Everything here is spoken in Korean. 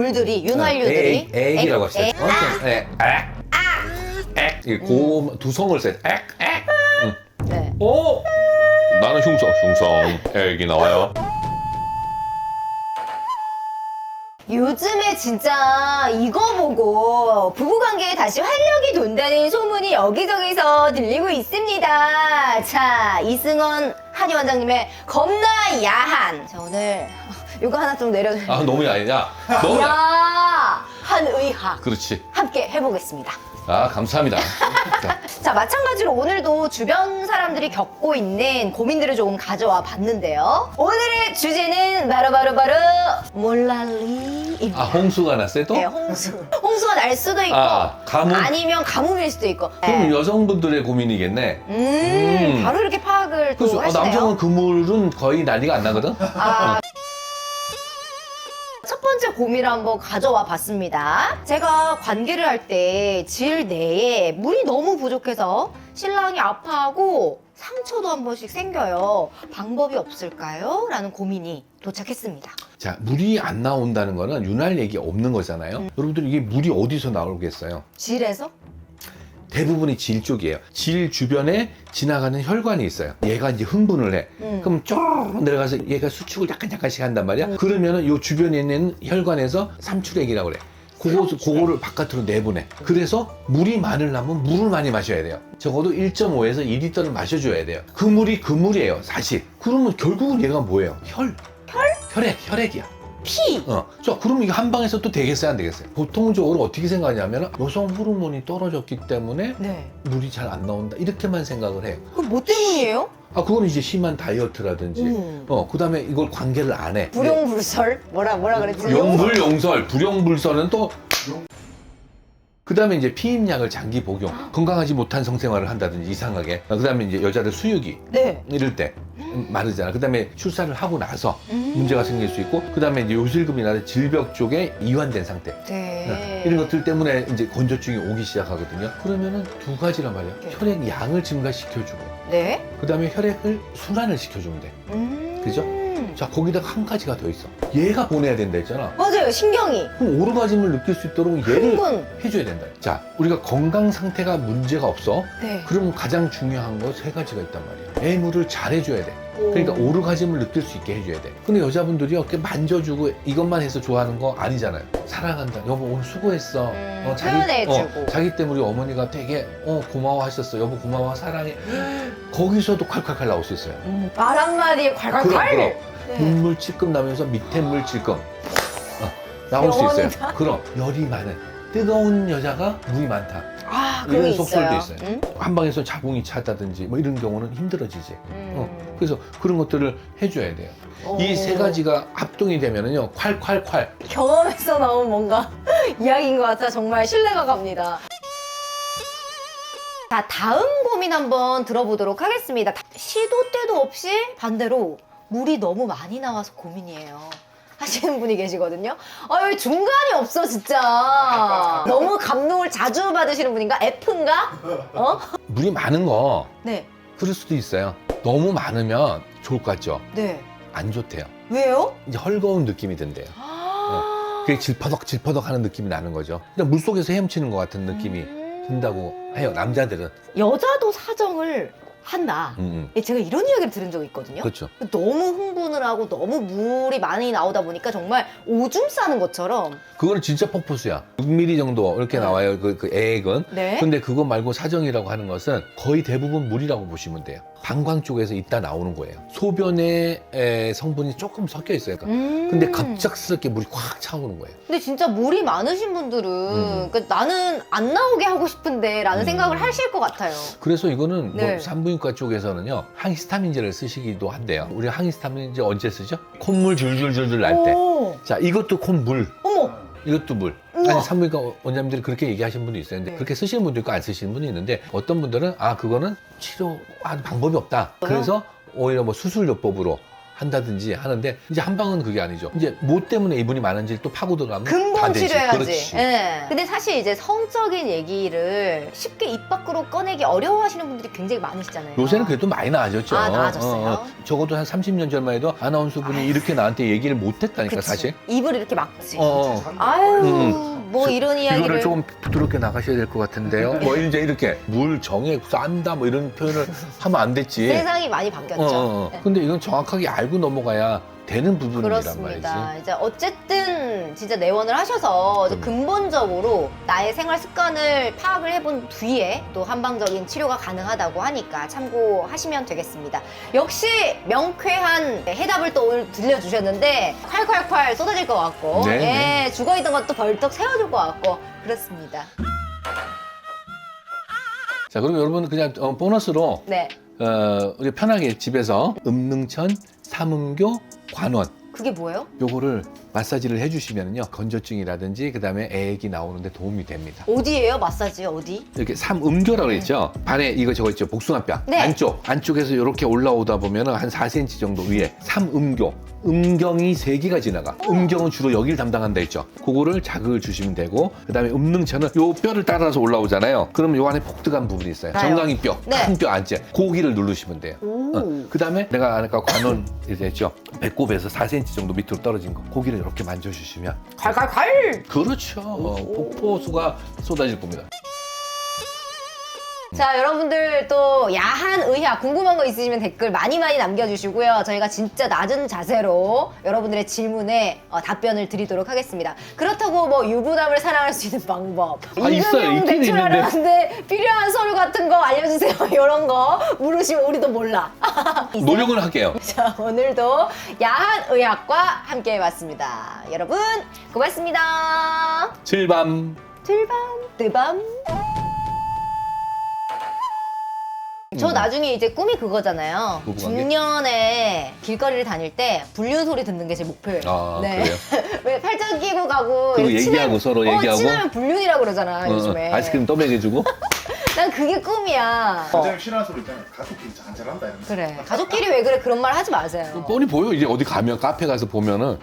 물들이, 윤활유들이. 액이라고 했어요. 이 두성을 써요. 네. 오! 나는 흉성 액이 나와요. 요즘에 진짜 이거 보고 부부관계에 다시 활력이 돈다는 소문이 여기저기서 들리고 있습니다. 자, 이승원 한의 원장님의 겁나 야한. 자, 오늘 이거 하나 좀 내려주세요. 아, 너무 야하냐? 너무 야한 의학 그렇지. 함께 해보겠습니다. 아, 감사합니다. 자, 자, 마찬가지로 오늘도 주변 사람들이 겪고 있는 고민들을 조금 가져와 봤는데요. 오늘의 주제는 바로 몰랄리입니다. 아, 홍수가 났어요 또? 네, 홍수가 날 수도 있고 가뭄? 아니면 가뭄일 수도 있고. 그럼 네. 여성분들의 고민이겠네. 바로 이렇게 파악을 또 그래서 하시네요. 남성은 그물은 거의 난리가 안 나거든? 첫 번째 고민을 한번 가져와 봤습니다. 제가 관계를 할 때 질 내에 물이 너무 부족해서 신랑이 아파하고 상처도 한 번씩 생겨요. 방법이 없을까요? 라는 고민이 도착했습니다. 자, 물이 안 나온다는 거는 윤활액이 없는 거잖아요. 여러분들 이게 물이 어디서 나오겠어요? 질에서? 대부분이 질 쪽이에요. 질 주변에 지나가는 혈관이 있어요. 얘가 이제 흥분을 해. 그럼 쭉 내려가서 얘가 수축을 약간씩 한단 말이야. 그러면은 요 주변에 있는 혈관에서 삼출액이라고 그래. 그거를 바깥으로 내보내. 그래서 물이 많으려면 물을 많이 마셔야 돼요. 적어도 1.5에서 2리터를 마셔줘야 돼요. 그 물이 그 물이에요, 사실. 그러면 결국은 얘가 뭐예요? 혈액이야. 피! 자, 그럼 이게 한 방에서 또 되겠어요, 안 되겠어요? 보통적으로 어떻게 생각하냐면 여성 호르몬이 떨어졌기 때문에 네. 물이 잘 안 나온다. 이렇게만 생각을 해요. 그럼 뭐 때문이에요? 그건 이제 심한 다이어트라든지, 그 다음에 이걸 관계를 안 해. 불용불설? 뭐라 그랬지? 용불용설, 불용불설은 또, 그 다음에 이제 피임약을 장기 복용, 건강하지 못한 성생활을 한다든지 이상하게, 그 다음에 이제 여자들 수유기, 네. 이럴 때 마르잖아. 그 다음에 출산을 하고 나서 문제가 생길 수 있고, 그 다음에 이제 요실금이나 질병 쪽에 이완된 상태. 네. 이런 것들 때문에 이제 건조증이 오기 시작하거든요. 그러면은 두 가지란 말이야. 네. 혈액 양을 증가시켜주고, 네. 그 다음에 혈액을 순환을 시켜주면 돼. 그죠? 자, 거기다가 한 가지가 더 있어. 얘가 보내야 된다 했잖아. 맞아요, 신경이. 그럼 오르가즘을 느낄 수 있도록 얘를 흥분. 해줘야 된다. 자, 우리가 건강 상태가 문제가 없어. 네. 그러면 가장 중요한 거 세 가지가 있단 말이야. 애무를 잘 해줘야 돼. 그러니까 오르가즘을 느낄 수 있게 해줘야 돼. 근데 여자분들이 이렇게 만져주고 이것만 해서 좋아하는 거 아니잖아요. 사랑한다. 여보 오늘 수고했어. 표현해주고. 자기 때문에 우리 어머니가 되게 고마워하셨어. 여보 고마워 사랑해. 거기서도 콸콸콸 나올 수 있어요. 말 한마디에 콸콸콸. 그럼. 네. 눈물 찔끔 나면서 밑에 물 찔끔 나올 수 있어요. 영원이다. 그럼 열이 많은 뜨거운 여자가 물이 많다. 그런 이런 게 속설도 있어요. 있어요. 한 방에서 자궁이 차다든지 뭐 이런 경우는 힘들어지지. 그래서 그런 것들을 해줘야 돼요. 이 세 가지가 합동이 되면은요, 콸콸콸. 경험에서 나온 뭔가 이야기인 것 같아 정말 신뢰가 갑니다. 자, 다음 고민 한번 들어보도록 하겠습니다. 시도 때도 없이 반대로 물이 너무 많이 나와서 고민이에요 하시는 분이 계시거든요. 왜 중간이 없어 진짜. 너무 감동을 자주 받으시는 분인가? F인가? 물이 많은 거 네. 그럴 수도 있어요. 너무 많으면 좋을 것 같죠? 네. 안 좋대요. 왜요? 이제 헐거운 느낌이 든대요. 그게 질퍼덕 하는 느낌이 나는 거죠. 그냥 물속에서 헤엄치는 것 같은 느낌이 든다고 해요, 남자들은. 여자도 사정을 한다. 제가 이런 이야기를 들은 적이 있거든요. 그렇죠. 너무 흥분을 하고 너무 물이 많이 나오다 보니까 정말 오줌 싸는 것처럼. 그거는 진짜 폭포수야. 6mm 정도 이렇게 나와요, 그 애액은. 네. 근데 그거 말고 사정이라고 하는 것은 거의 대부분 물이라고 보시면 돼요. 방광 쪽에서 있다 나오는 거예요. 소변에 성분이 조금 섞여 있어요. 근데 갑작스럽게 물이 확 차오르는 거예요. 근데 진짜 물이 많으신 분들은 그러니까 나는 안 나오게 하고 싶은데 라는 생각을 하실 것 같아요. 그래서 이거는 네. 뭐 산부인과 쪽에서는요, 항히스타민제를 쓰시기도 한대요. 우리가 항히스타민제 언제 쓰죠? 콧물 줄줄줄줄 날 때. 오. 자, 이것도 콧물. 어머. 이것도 물. 우와. 아니, 산부인과 원장님들이 그렇게 얘기하시는 분도 있어요. 근데 네. 그렇게 쓰시는 분도 있고 안 쓰시는 분이 있는데, 어떤 분들은 그거는 치료한 방법이 없다. 그래서 오히려 뭐 수술요법으로 한다든지 하는데 이제 한방은 그게 아니죠. 이제 뭐 때문에 이분이 많은지 또 파고 들어가면 다 근본 되지. 치료해야지. 그렇지. 예. 근데 사실 이제 성적인 얘기를 쉽게 입 밖으로 꺼내기 어려워하시는 분들이 굉장히 많으시잖아요. 요새는 그래도 많이 나아졌죠. 아, 나아졌어요? 적어도 한 30년 전만 해도 아나운서 분이 이렇게 나한테 얘기를 못 했다니까, 그치. 사실. 입을 이렇게 막지. 어. 아유, 뭐 이런 이야기를. 이거를 조금 부드럽게 나가셔야 될 것 같은데요. 뭐 이제 이렇게 물 정에 싼다 뭐 이런 표현을 하면 안 됐지. 세상이 많이 바뀌었죠. 네. 근데 이건 정확하게 알고 넘어가야 되는 부분이란 그렇습니다. 말이지. 이제 어쨌든 진짜 내원을 하셔서 이제 근본적으로 나의 생활 습관을 파악을 해본 뒤에 또 한방적인 치료가 가능하다고 하니까 참고하시면 되겠습니다. 역시 명쾌한 해답을 또 오늘 들려주셨는데 콸콸콸 쏟아질 것 같고 네, 예, 죽어있던 것도 벌떡 세워줄 것 같고 그렇습니다. 자, 그럼 여러분 그냥 보너스로 네, 우리 편하게 집에서 음능천, 삼음교, 관원 그게 뭐예요? 요거를 마사지를 해주시면요 건조증이라든지 그다음에 애기 나오는데 도움이 됩니다. 어디예요? 마사지 어디? 이렇게 삼음교라고 했죠. 발에 이거 저거 있죠. 복숭아뼈 네. 안쪽에서 이렇게 올라오다 보면은 한 4cm 정도 위에 삼음교. 음경이 3개가 지나가. 음경은 주로 여기를 담당한다 했죠. 그거를 자극을 주시면 되고 그다음에 음능천은 요 뼈를 따라서 올라오잖아요. 그럼 요 안에 폭득한 부분이 있어요. 나요. 정강이 뼈, 네. 큰 뼈 안째. 고기를 누르시면 돼요. 오. 그다음에 내가 아까 관원 했죠. 배꼽에서 4cm 정도 밑으로 떨어진 거. 고기를 이렇게 만져주시면 콸콸콸! 그렇죠. 폭포수가 쏟아질 겁니다. 자, 여러분들 또 야한 의학 궁금한 거 있으시면 댓글 많이 남겨주시고요. 저희가 진짜 낮은 자세로 여러분들의 질문에 답변을 드리도록 하겠습니다. 그렇다고 뭐 유부남을 사랑할 수 있는 방법, 있어요. 있긴 대출하려는데 필요한 서류 같은 거 알려주세요. 이런 거 물으시면 우리도 몰라. 노력은 할게요. 자, 오늘도 야한 의학과 함께 해봤습니다. 여러분 고맙습니다. 칠밤. 뜨밤. 저 나중에 이제 꿈이 그거잖아요. 부부관계? 중년에 길거리를 다닐 때 불륜 소리 듣는 게 제 목표예요. 아, 그래요? 왜 팔짱 끼고 가고 그리고 이렇게 얘기하고 서로 얘기하고? 친하면 불륜이라고 그러잖아 요즘에. 아이스크림 떠먹여주고. 난 그게 꿈이야. 가장 싫어하는 소리 있잖아요. 가족끼리 잘한다 이러면서. 그래. 가족끼리 왜 그래 그런 말 하지 마세요. 뻔히 보여. 이제 어디 가면 카페 가서 보면은